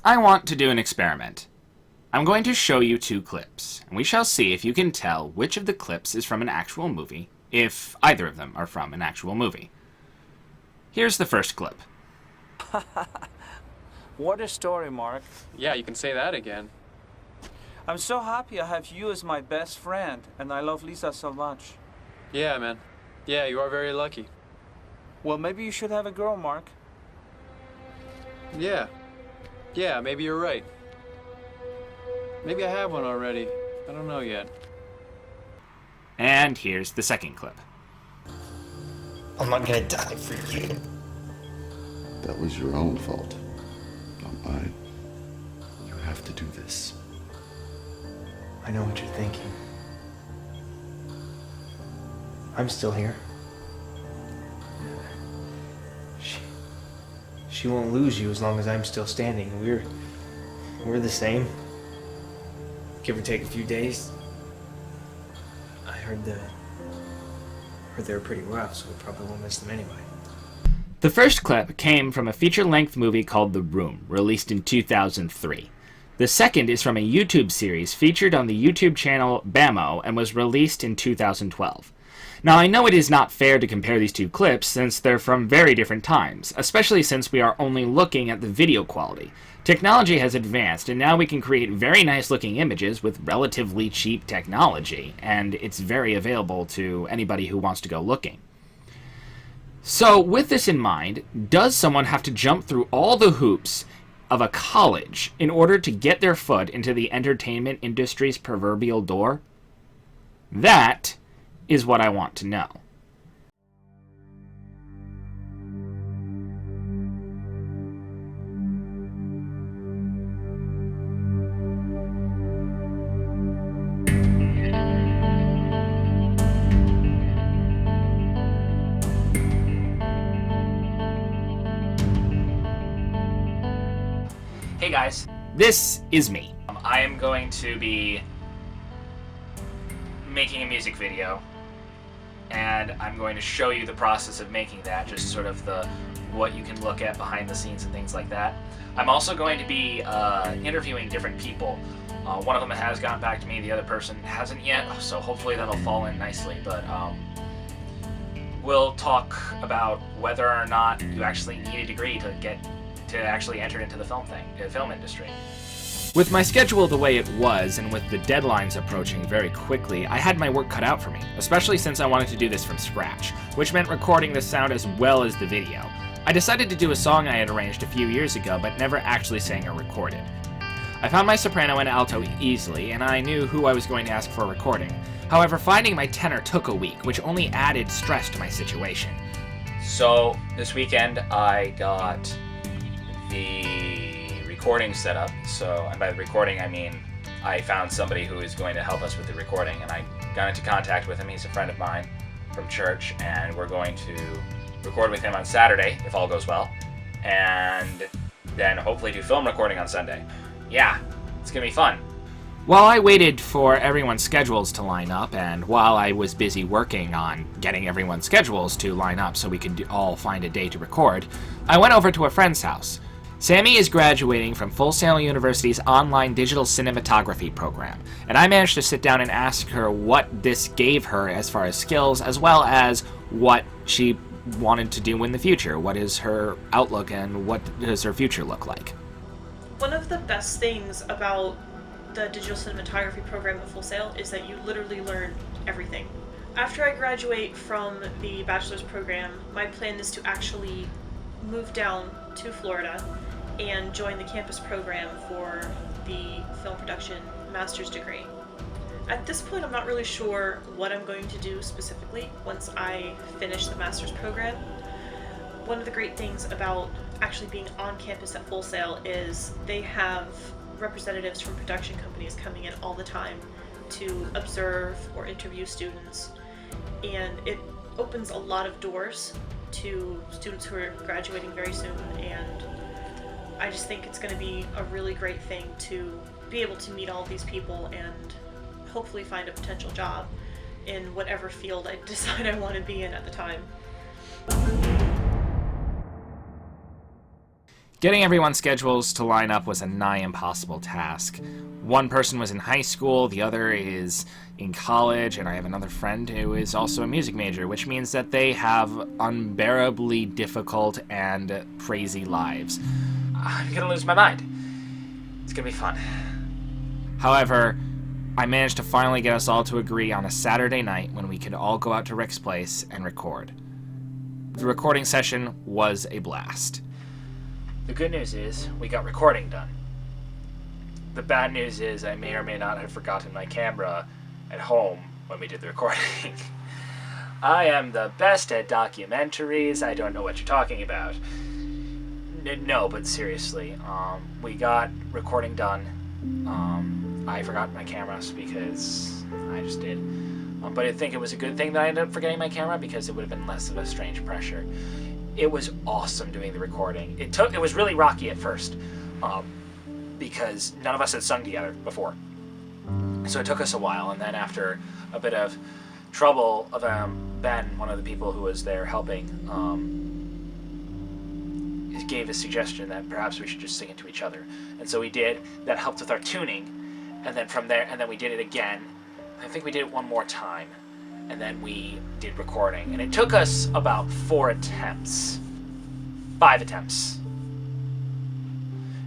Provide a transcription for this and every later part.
I want to do an experiment. I'm going to show you 2 clips, and we shall see if you can tell which of the clips is from an actual movie, if either of them are from an actual movie. Here's the first clip. What a story, Mark. Yeah, you can say that again. I'm so happy I have you as my best friend, and I love Lisa so much. Yeah, man. Yeah, you are very lucky. Well, maybe you should have a girl, Mark. Yeah. Yeah, maybe you're right. Maybe I have one already. I don't know yet. And here's the second clip. I'm not gonna die for you. That was your own fault, not mine. You have to do this. I know what you're thinking. I'm still here. She won't lose you as long as I'm still standing. We're the same. Give or take a few days. I heard they were pretty rough, so we probably won't miss them anyway. The first clip came from a feature-length movie called The Room, released in 2003. The second is from a YouTube series featured on the YouTube channel Bamo and was released in 2012. Now, I know it is not fair to compare these 2 clips since they're from very different times, especially since we are only looking at the video quality. Technology has advanced, and now we can create very nice-looking images with relatively cheap technology, and it's very available to anybody who wants to go looking. So, with this in mind, does someone have to jump through all the hoops of a college in order to get their foot into the entertainment industry's proverbial door? That is what I want to know. Hey guys, this is me. I am going to be making a music video, and I'm going to show you the process of making that, just sort of what you can look at behind the scenes and things like that. I'm also going to be interviewing different people. One of them has gotten back to me, the other person hasn't yet, so hopefully that'll fall in nicely, but we'll talk about whether or not you actually need a degree to actually enter into the film industry. With my schedule the way it was, and with the deadlines approaching very quickly, I had my work cut out for me, especially since I wanted to do this from scratch, which meant recording the sound as well as the video. I decided to do a song I had arranged a few years ago, but never actually sang or recorded. I found my soprano and alto easily, and I knew who I was going to ask for a recording. However, finding my tenor took a week, which only added stress to my situation. So, this weekend I got the recording set up. So, and by the recording I mean I found somebody who is going to help us with the recording, and I got into contact with him. He's a friend of mine from church, and we're going to record with him on Saturday, if all goes well, and then hopefully do film recording on Sunday. Yeah, it's gonna be fun. While I waited for everyone's schedules to line up, and while I was busy working on getting everyone's schedules to line up so we could all find a day to record, I went over to a friend's house. Sammy is graduating from Full Sail University's online digital cinematography program, and I managed to sit down and ask her what this gave her as far as skills, as well as what she wanted to do in the future. What is her outlook, and what does her future look like? One of the best things about the digital cinematography program at Full Sail is that you literally learn everything. After I graduate from the bachelor's program, my plan is to actually move down to Florida and join the campus program for the film production master's degree. At this point, I'm not really sure what I'm going to do specifically once I finish the master's program. One of the great things about actually being on campus at Full Sail is they have representatives from production companies coming in all the time to observe or interview students, and it opens a lot of doors to students who are graduating very soon, and I just think it's going to be a really great thing to be able to meet all of these people and hopefully find a potential job in whatever field I decide I want to be in at the time. Getting everyone's schedules to line up was a nigh impossible task. One person was in high school, the other is in college, and I have another friend who is also a music major, which means that they have unbearably difficult and crazy lives. I'm gonna lose my mind. It's gonna be fun. However, I managed to finally get us all to agree on a Saturday night when we could all go out to Rick's place and record. The recording session was a blast. The good news is, we got recording done. The bad news is, I may or may not have forgotten my camera at home when we did the recording. I am the best at documentaries, I don't know what you're talking about. No, but seriously, we got recording done. I forgot my cameras because I just did. But I think it was a good thing that I ended up forgetting my camera because it would have been less of a strange pressure. It was awesome doing the recording. It was really rocky at first, because none of us had sung together before. So it took us a while, and then after a bit of trouble, Ben, one of the people who was there helping, gave a suggestion that perhaps we should just sing it to each other. And so we did. That helped with our tuning. And then from there, and then we did it again. I think we did it one more time. And then we did recording. And it took us about 5 attempts.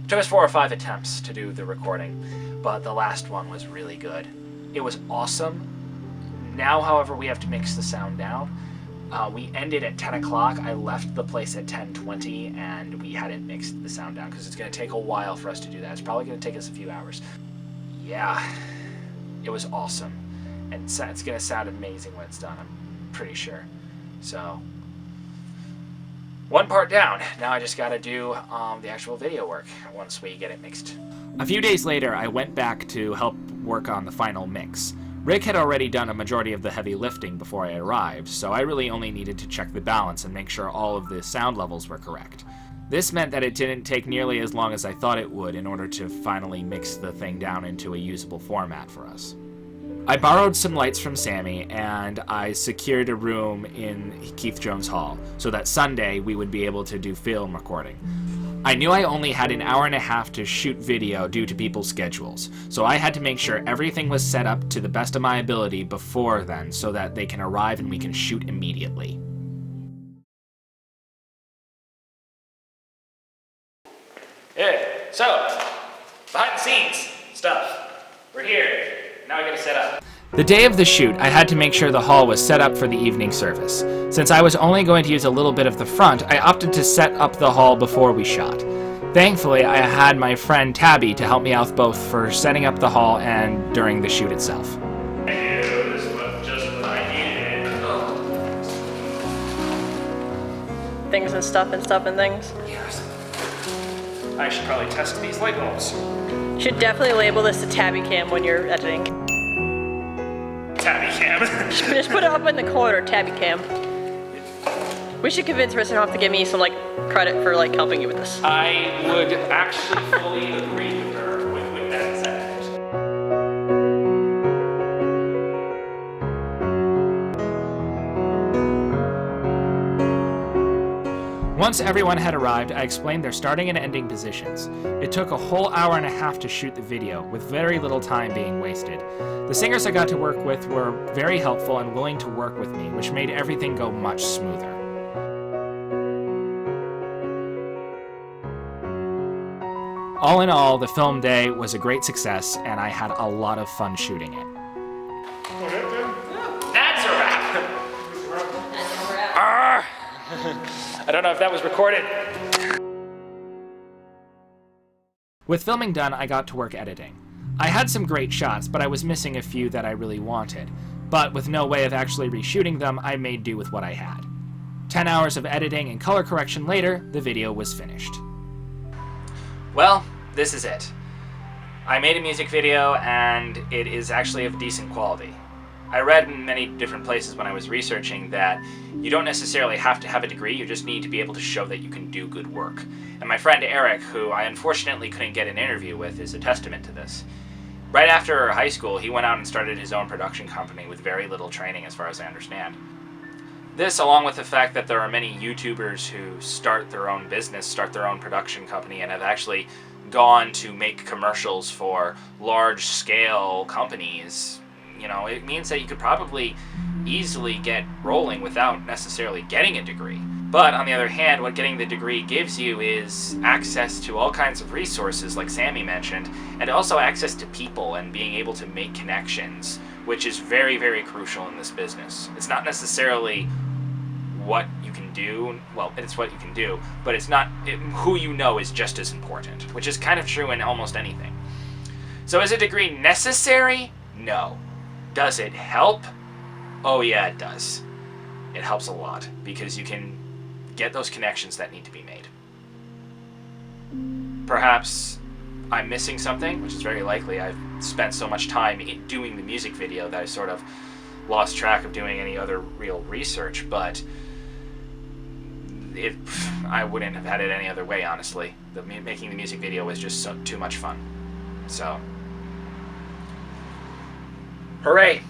It took us 4 or 5 attempts to do the recording, but the last one was really good. It was awesome. Now, however, we have to mix the sound down. We ended at 10 o'clock. I left the place at 10:20, and we hadn't mixed the sound down because it's going to take a while for us to do that. It's probably going to take us a few hours. Yeah, it was awesome. And it's going to sound amazing when it's done, I'm pretty sure. So, one part down. Now I just got to do the actual video work once we get it mixed. A few days later, I went back to help work on the final mix. Rick had already done a majority of the heavy lifting before I arrived, so I really only needed to check the balance and make sure all of the sound levels were correct. This meant that it didn't take nearly as long as I thought it would in order to finally mix the thing down into a usable format for us. I borrowed some lights from Sammy, and I secured a room in Keith Jones Hall, so that Sunday we would be able to do film recording. I knew I only had an hour and a half to shoot video due to people's schedules, so I had to make sure everything was set up to the best of my ability before then so that they can arrive and we can shoot immediately. Yeah, so, behind the scenes stuff. We're here. Now I gotta set up. The day of the shoot, I had to make sure the hall was set up for the evening service. Since I was only going to use a little bit of the front, I opted to set up the hall before we shot. Thankfully, I had my friend Tabby to help me out both for setting up the hall and during the shoot itself. This was just what I needed. Things and stuff and things. Yes. I should probably test these light bulbs. You should definitely label this a Tabby Cam when you're editing. Tabby Cam. Just put it up in the corner, Tabby Cam. We should convince her to have to give me some credit for helping you with this. I would actually fully agree with her with that sentiment. Once everyone had arrived, I explained their starting and ending positions. It took a whole hour and a half to shoot the video, with very little time being wasted. The singers I got to work with were very helpful and willing to work with me, which made everything go much smoother. All in all, the film day was a great success, and I had a lot of fun shooting it. That's a wrap! I don't know if that was recorded. With filming done, I got to work editing. I had some great shots, but I was missing a few that I really wanted. But with no way of actually reshooting them, I made do with what I had. 10 hours of editing and color correction later, the video was finished. Well, this is it. I made a music video, and it is actually of decent quality. I read in many different places when I was researching that you don't necessarily have to have a degree, you just need to be able to show that you can do good work. And my friend Eric, who I unfortunately couldn't get an interview with, is a testament to this. Right after high school, he went out and started his own production company with very little training as far as I understand. This, along with the fact that there are many YouTubers who start their own business, start their own production company, and have actually gone to make commercials for large-scale companies, you know, it means that you could probably easily get rolling without necessarily getting a degree. But on the other hand, what getting the degree gives you is access to all kinds of resources, like Sammy mentioned, and also access to people and being able to make connections, which is very, very crucial in this business. It's not necessarily what you can do, well, it's what you can do, but it's not, who you know is just as important, which is kind of true in almost anything. So is a degree necessary? No. Does it help? Oh yeah, it does. It helps a lot, because you can get those connections that need to be made. Perhaps I'm missing something, which is very likely. I've spent so much time doing the music video that I sort of lost track of doing any other real research, but I wouldn't have had it any other way, honestly. Making the music video was just too much fun. So, hooray!